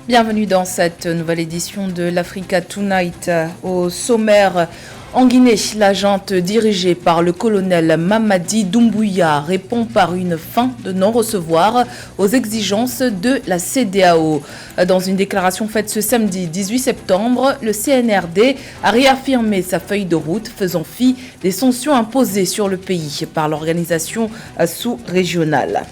Bienvenue dans cette nouvelle édition de l'Africa Tonight. Au sommaire, en Guinée, la junte dirigée par le colonel Mamadi Doumbouya répond par une fin de non-recevoir aux exigences de la CEDEAO. Dans une déclaration faite ce samedi 18 septembre, le CNRD a réaffirmé sa feuille de route faisant fi des sanctions imposées sur le pays par l'organisation sous-régionale.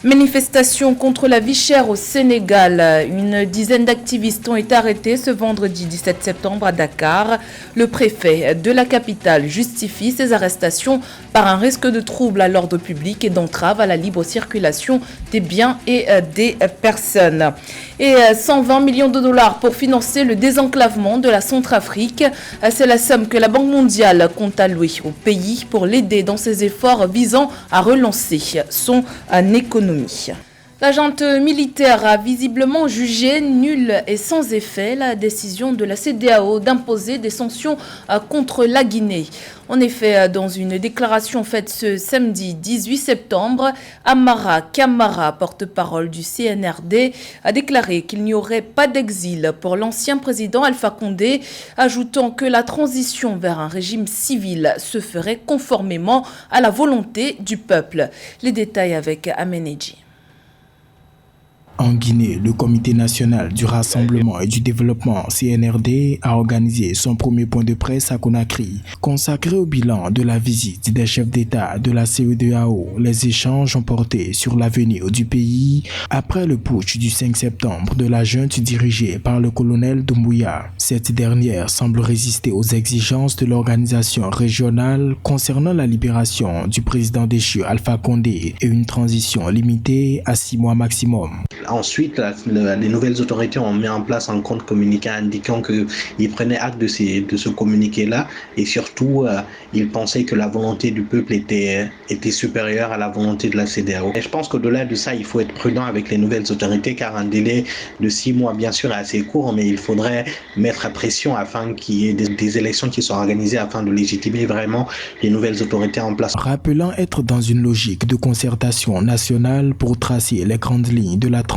Manifestation contre la vie chère au Sénégal. Une dizaine d'activistes ont été arrêtés ce vendredi 17 septembre à Dakar. Le préfet de la capitale justifie ces arrestations par un risque de trouble à l'ordre public et d'entrave à la libre circulation des biens et des personnes. Et 120 millions de dollars pour financer le désenclavement de la Centrafrique. C'est la somme que la Banque mondiale compte allouer au pays pour l'aider dans ses efforts visant à relancer son économie. La junte militaire a visiblement jugé nulle et sans effet la décision de la CEDEAO d'imposer des sanctions contre la Guinée. En effet, dans une déclaration faite ce samedi 18 septembre, Amara Kamara, porte-parole du CNRD, a déclaré qu'il n'y aurait pas d'exil pour l'ancien président Alpha Condé, ajoutant que la transition vers un régime civil se ferait conformément à la volonté du peuple. Les détails avec Ameneji. En Guinée, le Comité national du rassemblement et du développement CNRD a organisé son premier point de presse à Conakry. Consacré au bilan de la visite des chefs d'État de la CEDEAO, les échanges ont porté sur l'avenir du pays après le putsch du 5 septembre de la junte dirigée par le colonel Doumbouya. Cette dernière semble résister aux exigences de l'organisation régionale concernant la libération du président déchu Alpha Condé et une transition limitée à 6 mois maximum. Ensuite, les nouvelles autorités ont mis en place un compte communiqué indiquant qu'ils prenaient acte de ce communiqué-là et surtout, ils pensaient que la volonté du peuple était supérieure à la volonté de la CEDEAO. Et je pense qu'au-delà de ça, il faut être prudent avec les nouvelles autorités car un délai de 6 mois, bien sûr, est assez court, mais il faudrait mettre pression afin qu'il y ait des élections qui soient organisées afin de légitimer vraiment les nouvelles autorités en place. Rappelant être dans une logique de concertation nationale pour tracer les grandes lignes de la transition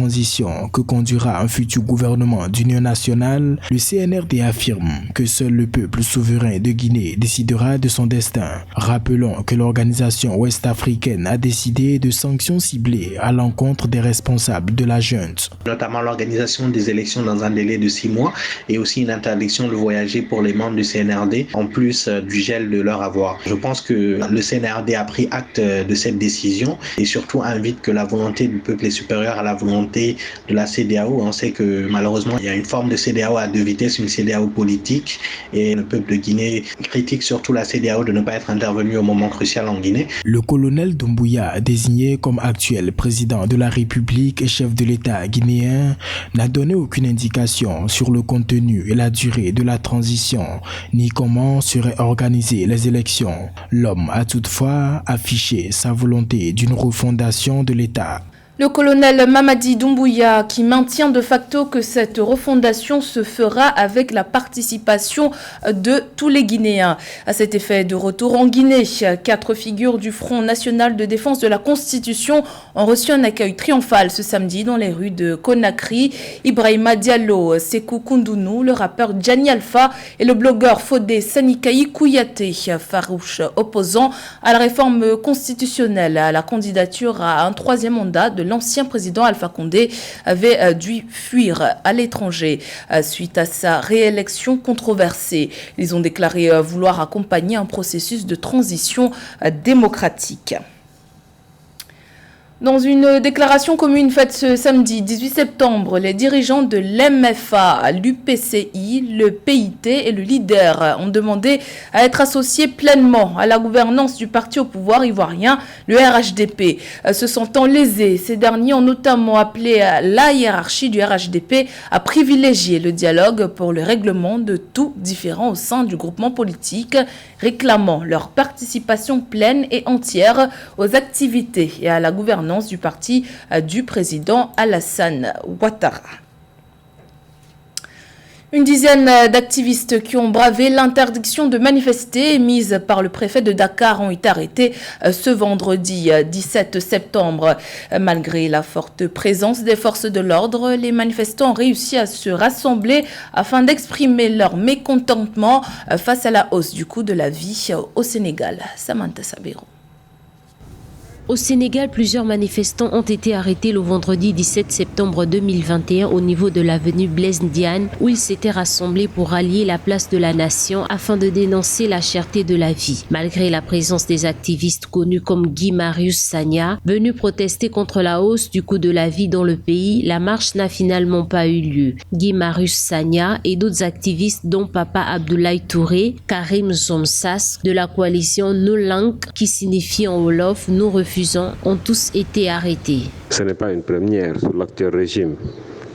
que conduira un futur gouvernement d'union nationale, le CNRD affirme que seul le peuple souverain de Guinée décidera de son destin. Rappelons que l'organisation ouest-africaine a décidé de sanctions ciblées à l'encontre des responsables de la junte. Notamment l'organisation des élections dans un délai de 6 mois et aussi une interdiction de voyager pour les membres du CNRD, en plus du gel de leur avoir. Je pense que le CNRD a pris acte de cette décision et surtout invite que la volonté du peuple est supérieure à la volonté de la CEDEAO. On sait que malheureusement il y a une forme de CEDEAO à deux vitesses, une CEDEAO politique, et le peuple de Guinée critique surtout la CEDEAO de ne pas être intervenu au moment crucial en Guinée. Le colonel Doumbouya, désigné comme actuel président de la République et chef de l'État guinéen, n'a donné aucune indication sur le contenu et la durée de la transition, ni comment seraient organisées les élections. L'homme a toutefois affiché sa volonté d'une refondation de l'État. Le colonel Mamadi Doumbouya qui maintient de facto que cette refondation se fera avec la participation de tous les Guinéens. À cet effet, de retour en Guinée, 4 figures du Front national de défense de la Constitution ont reçu un accueil triomphal ce samedi dans les rues de Conakry. Ibrahima Diallo, Sekou Koundounou, le rappeur Gianni Alpha et le blogueur Fodé Sanikaï Kouyaté, farouche opposant à la réforme constitutionnelle, à la candidature à un 3e mandat de l'ancien président Alpha Condé avait dû fuir à l'étranger suite à sa réélection controversée. Ils ont déclaré vouloir accompagner un processus de transition démocratique. Dans une déclaration commune faite ce samedi 18 septembre, les dirigeants de l'MFA, l'UPCI, le PIT et le LIDER ont demandé à être associés pleinement à la gouvernance du parti au pouvoir ivoirien, le RHDP. Se sentant lésés, ces derniers ont notamment appelé la hiérarchie du RHDP à privilégier le dialogue pour le règlement de tout différend au sein du groupement politique, réclamant leur participation pleine et entière aux activités et à la gouvernance du parti du président Alassane Ouattara. Une dizaine d'activistes qui ont bravé l'interdiction de manifester émise par le préfet de Dakar ont été arrêtés ce vendredi 17 septembre. Malgré la forte présence des forces de l'ordre, les manifestants ont réussi à se rassembler afin d'exprimer leur mécontentement face à la hausse du coût de la vie au Sénégal. Samantha Sabero. Au Sénégal, plusieurs manifestants ont été arrêtés le vendredi 17 septembre 2021 au niveau de l'avenue Blaise Diagne où ils s'étaient rassemblés pour rallier la place de la nation afin de dénoncer la cherté de la vie. Malgré la présence des activistes connus comme Guy Marius Sagna, venus protester contre la hausse du coût de la vie dans le pays, la marche n'a finalement pas eu lieu. Guy Marius Sagna et d'autres activistes dont Papa Abdoulaye Touré, Karim Zomsas de la coalition No Lank qui signifie en Wolof « Nous refusons » ont tous été arrêtés. Ce n'est pas une première sous l'actuel régime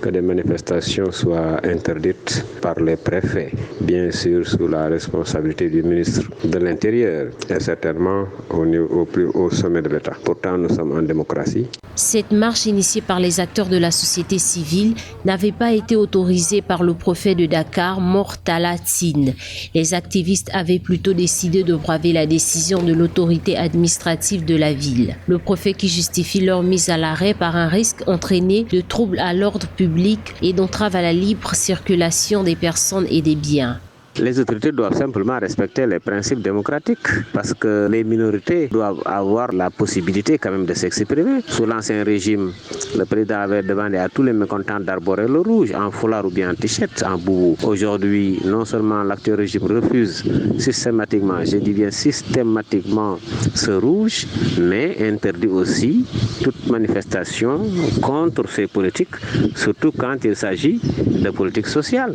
que des manifestations soient interdites par les préfets, bien sûr sous la responsabilité du ministre de l'Intérieur et certainement au plus haut sommet de l'État. Pourtant, nous sommes en démocratie. Cette marche initiée par les acteurs de la société civile n'avait pas été autorisée par le préfet de Dakar, Mortala Tine. Les activistes avaient plutôt décidé de braver la décision de l'autorité administrative de la ville. Le préfet qui justifie leur mise à l'arrêt par un risque entraîné de troubles à l'ordre public et d'entrave à la libre circulation des personnes et des biens. Les autorités doivent simplement respecter les principes démocratiques parce que les minorités doivent avoir la possibilité quand même de s'exprimer. Sous l'ancien régime, le président avait demandé à tous les mécontents d'arborer le rouge en foulard ou bien en t-shirt, en boubou. Aujourd'hui, non seulement l'actuel régime refuse systématiquement, je dis bien systématiquement ce rouge, mais interdit aussi toute manifestation contre ces politiques, surtout quand il s'agit de politique sociale.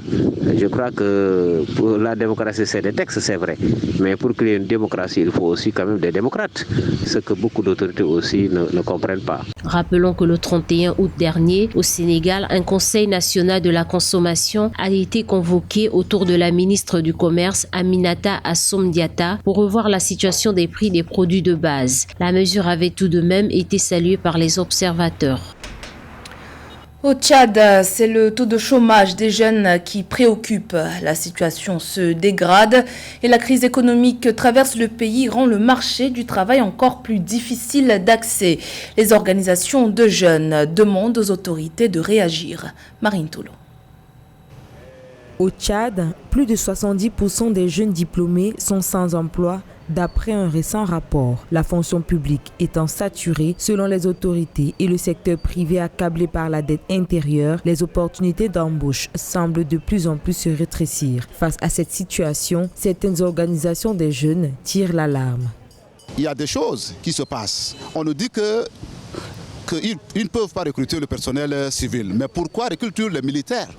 Je crois que pour la démocratie, c'est des textes, c'est vrai. Mais pour qu'il y ait une démocratie, il faut aussi quand même des démocrates. Ce que beaucoup d'autorités aussi ne comprennent pas. Rappelons que le 31 août dernier, au Sénégal, un conseil national de la consommation a été convoqué autour de la ministre du Commerce, Aminata Assome Diatta, pour revoir la situation des prix des produits de base. La mesure avait tout de même été saluée par les observateurs. Au Tchad, c'est le taux de chômage des jeunes qui préoccupe. La situation se dégrade et la crise économique que traverse le pays rend le marché du travail encore plus difficile d'accès. Les organisations de jeunes demandent aux autorités de réagir. Marine Tolo. Au Tchad, plus de 70% des jeunes diplômés sont sans emploi d'après un récent rapport. La fonction publique étant saturée selon les autorités et le secteur privé accablé par la dette intérieure, les opportunités d'embauche semblent de plus en plus se rétrécir. Face à cette situation, certaines organisations des jeunes tirent l'alarme. Il y a des choses qui se passent. On nous dit qu'ils ne peuvent pas recruter le personnel civil. Mais pourquoi recruter les militaires ?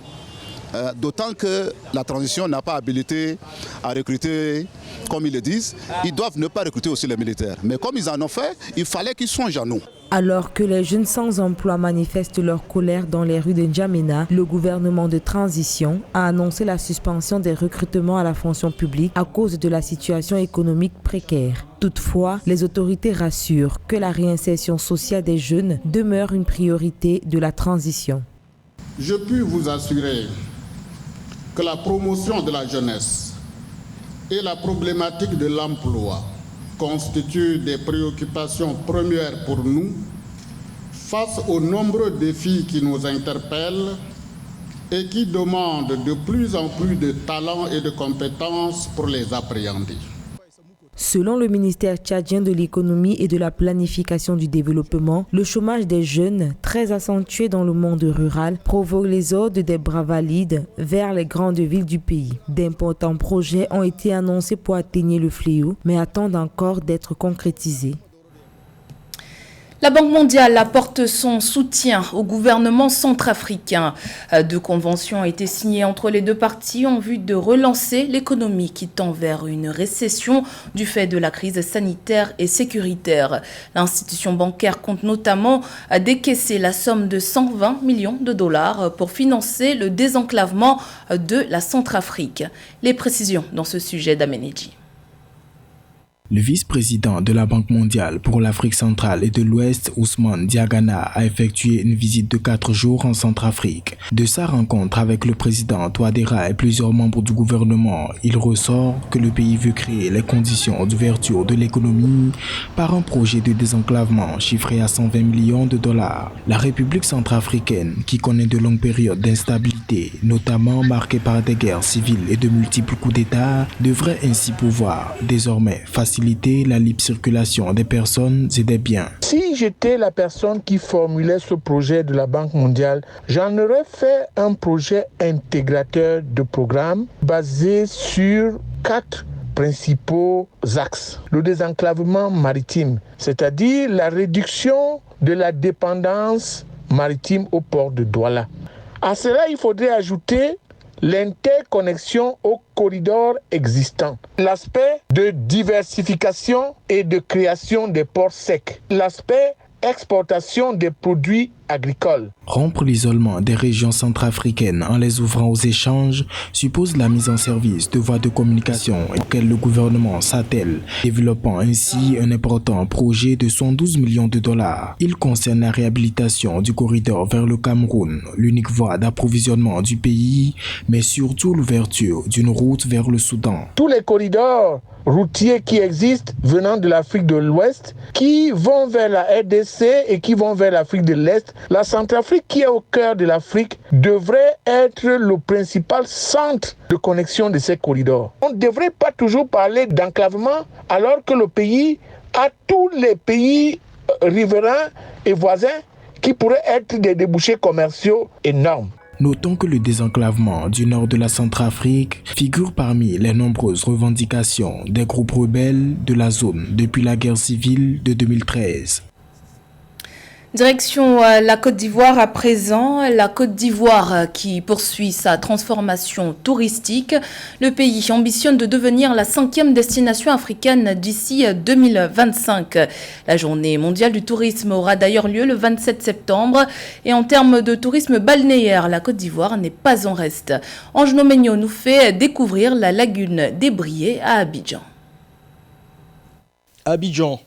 D'autant que la transition n'a pas habilité à recruter, comme ils le disent, ils doivent ne pas recruter aussi les militaires. Mais comme ils en ont fait, il fallait qu'ils songent à nous. Alors que les jeunes sans emploi manifestent leur colère dans les rues de N'Djamena, le gouvernement de transition a annoncé la suspension des recrutements à la fonction publique à cause de la situation économique précaire. Toutefois, les autorités rassurent que la réinsertion sociale des jeunes demeure une priorité de la transition. Je puis vous assurer que la promotion de la jeunesse et la problématique de l'emploi constituent des préoccupations premières pour nous face aux nombreux défis qui nous interpellent et qui demandent de plus en plus de talents et de compétences pour les appréhender. Selon le ministère tchadien de l'économie et de la planification du développement, le chômage des jeunes, très accentué dans le monde rural, provoque l'exode des bras valides vers les grandes villes du pays. D'importants projets ont été annoncés pour atténuer le fléau, mais attendent encore d'être concrétisés. La Banque mondiale apporte son soutien au gouvernement centrafricain. Deux conventions ont été signées entre les deux parties en vue de relancer l'économie qui tend vers une récession du fait de la crise sanitaire et sécuritaire. L'institution bancaire compte notamment décaisser la somme de 120 millions de dollars pour financer le désenclavement de la Centrafrique. Les précisions dans ce sujet d'Ameneji. Le vice-président de la Banque mondiale pour l'Afrique centrale et de l'Ouest, Ousmane Diagana, a effectué une visite de 4 jours en Centrafrique. De sa rencontre avec le président Touadéra et plusieurs membres du gouvernement, il ressort que le pays veut créer les conditions d'ouverture de l'économie par un projet de désenclavement chiffré à 120 millions de dollars. La République centrafricaine, qui connaît de longues périodes d'instabilité, notamment marquées par des guerres civiles et de multiples coups d'État, devrait ainsi pouvoir désormais faciliter la libre circulation des personnes et des biens. Si j'étais la personne qui formulait ce projet de la Banque mondiale, j'en aurais fait un projet intégrateur de programme basé sur 4 principaux axes. Le désenclavement maritime, c'est-à-dire la réduction de la dépendance maritime au port de Douala. À cela, il faudrait ajouter l'interconnexion aux corridors existants, l'aspect de diversification et de création des ports secs, l'aspect exportation des produits agricoles. Rompre l'isolement des régions centrafricaines en les ouvrant aux échanges suppose la mise en service de voies de communication auxquelles le gouvernement s'attelle, développant ainsi un important projet de 112 millions de dollars. Il concerne la réhabilitation du corridor vers le Cameroun, l'unique voie d'approvisionnement du pays, mais surtout l'ouverture d'une route vers le Soudan. Tous les corridors routiers qui existent venant de l'Afrique de l'Ouest, qui vont vers la RDC et qui vont vers l'Afrique de l'Est, la Centrafrique qui est au cœur de l'Afrique devrait être le principal centre de connexion de ces corridors. On ne devrait pas toujours parler d'enclavement alors que le pays a tous les pays riverains et voisins qui pourraient être des débouchés commerciaux énormes. Notons que le désenclavement du nord de la Centrafrique figure parmi les nombreuses revendications des groupes rebelles de la zone depuis la guerre civile de 2013. Direction la Côte d'Ivoire à présent, la Côte d'Ivoire qui poursuit sa transformation touristique. Le pays ambitionne de devenir la 5e destination africaine d'ici 2025. La journée mondiale du tourisme aura d'ailleurs lieu le 27 septembre. Et en termes de tourisme balnéaire, la Côte d'Ivoire n'est pas en reste. Angelo Megno nous fait découvrir la lagune des Briers à Abidjan. Abidjan,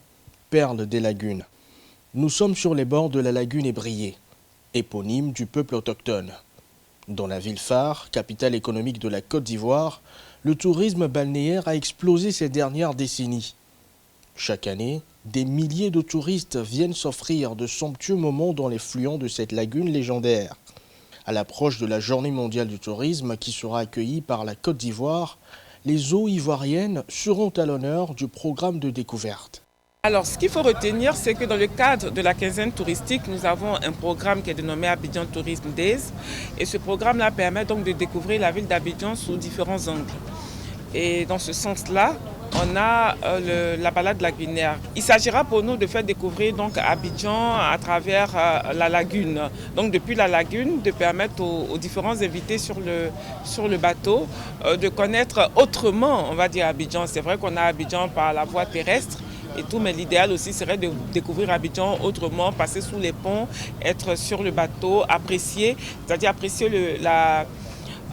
perle des lagunes. Nous sommes sur les bords de la lagune Ébrié, éponyme du peuple autochtone. Dans la ville phare, capitale économique de la Côte d'Ivoire, le tourisme balnéaire a explosé ces dernières décennies. Chaque année, des milliers de touristes viennent s'offrir de somptueux moments dans les fluents de cette lagune légendaire. À l'approche de la Journée mondiale du tourisme qui sera accueillie par la Côte d'Ivoire, les eaux ivoiriennes seront à l'honneur du programme de découverte. Alors, ce qu'il faut retenir, c'est que dans le cadre de la quinzaine touristique, nous avons un programme qui est dénommé Abidjan Tourism Days. Et ce programme-là permet donc de découvrir la ville d'Abidjan sous différents angles. Et dans ce sens-là, on a la balade lagunaire. Il s'agira pour nous de faire découvrir donc Abidjan à travers la lagune. Donc depuis la lagune, de permettre aux différents invités sur le bateau de connaître autrement, on va dire, Abidjan. C'est vrai qu'on a Abidjan par la voie terrestre et tout, mais l'idéal aussi serait de découvrir Abidjan autrement, passer sous les ponts, être sur le bateau, apprécier, c'est-à-dire apprécier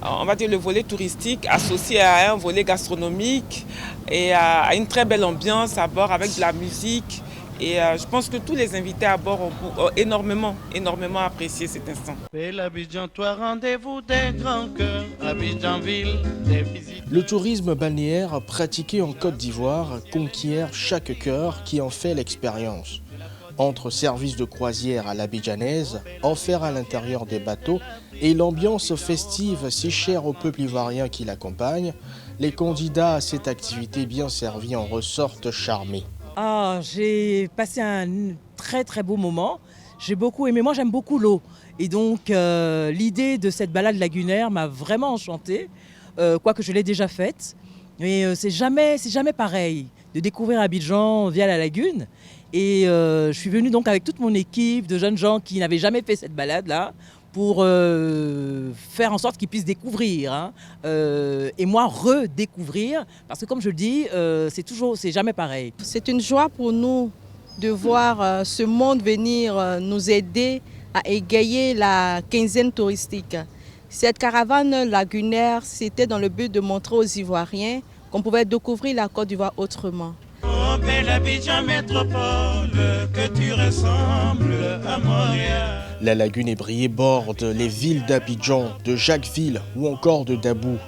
on va dire le volet touristique associé à un volet gastronomique et à une très belle ambiance à bord avec de la musique. Et je pense que tous les invités à bord ont énormément apprécié cet instant. Le tourisme balnéaire pratiqué en Côte d'Ivoire conquiert chaque cœur qui en fait l'expérience. Entre services de croisière à l'abidjanaise, offerts à l'intérieur des bateaux, et l'ambiance festive si chère au peuple ivoirien qui l'accompagne, les candidats à cette activité bien servie en ressortent charmés. J'ai passé un très très beau moment. J'ai beaucoup aimé. Moi, j'aime beaucoup l'eau. Et donc, l'idée de cette balade lagunaire m'a vraiment enchantée, quoique je l'ai déjà faite. Mais c'est jamais pareil de découvrir Abidjan via la lagune. Et je suis venue donc avec toute mon équipe de jeunes gens qui n'avaient jamais fait cette balade-là pour faire en sorte qu'ils puissent découvrir et moi redécouvrir, parce que comme je le dis, c'est jamais pareil. C'est une joie pour nous de voir ce monde venir nous aider à égayer la quinzaine touristique. Cette caravane lagunaire, c'était dans le but de montrer aux Ivoiriens qu'on pouvait découvrir la Côte d'Ivoire autrement. Oh belle Abidjan métropole, que tu ressembles à Montréal. La lagune ébriée borde les villes d'Abidjan, de Jacquesville ou encore de Dabou.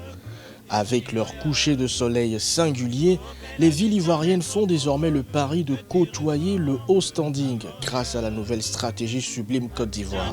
Avec leur coucher de soleil singulier, les villes ivoiriennes font désormais le pari de côtoyer le haut standing grâce à la nouvelle stratégie Sublime Côte d'Ivoire.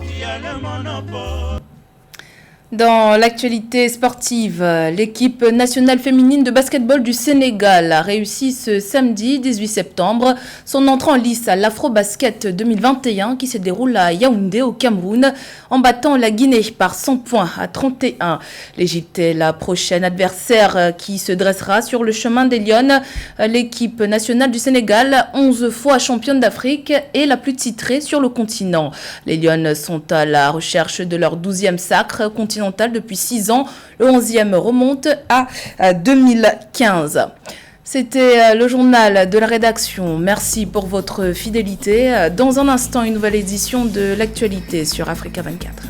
Dans l'actualité sportive, l'équipe nationale féminine de basketball du Sénégal a réussi ce samedi 18 septembre son entrée en lice à l'Afro-Basket 2021 qui se déroule à Yaoundé au Cameroun en battant la Guinée par 100 points à 31. L'Égypte est la prochaine adversaire qui se dressera sur le chemin des Lionnes. L'équipe nationale du Sénégal, 11 fois championne d'Afrique, est la plus titrée sur le continent. Les Lionnes sont à la recherche de leur 12e sacre continental depuis 6 ans. Le 11e remonte à 2015. C'était le journal de la rédaction. Merci pour votre fidélité. Dans un instant, une nouvelle édition de l'actualité sur Africa 24.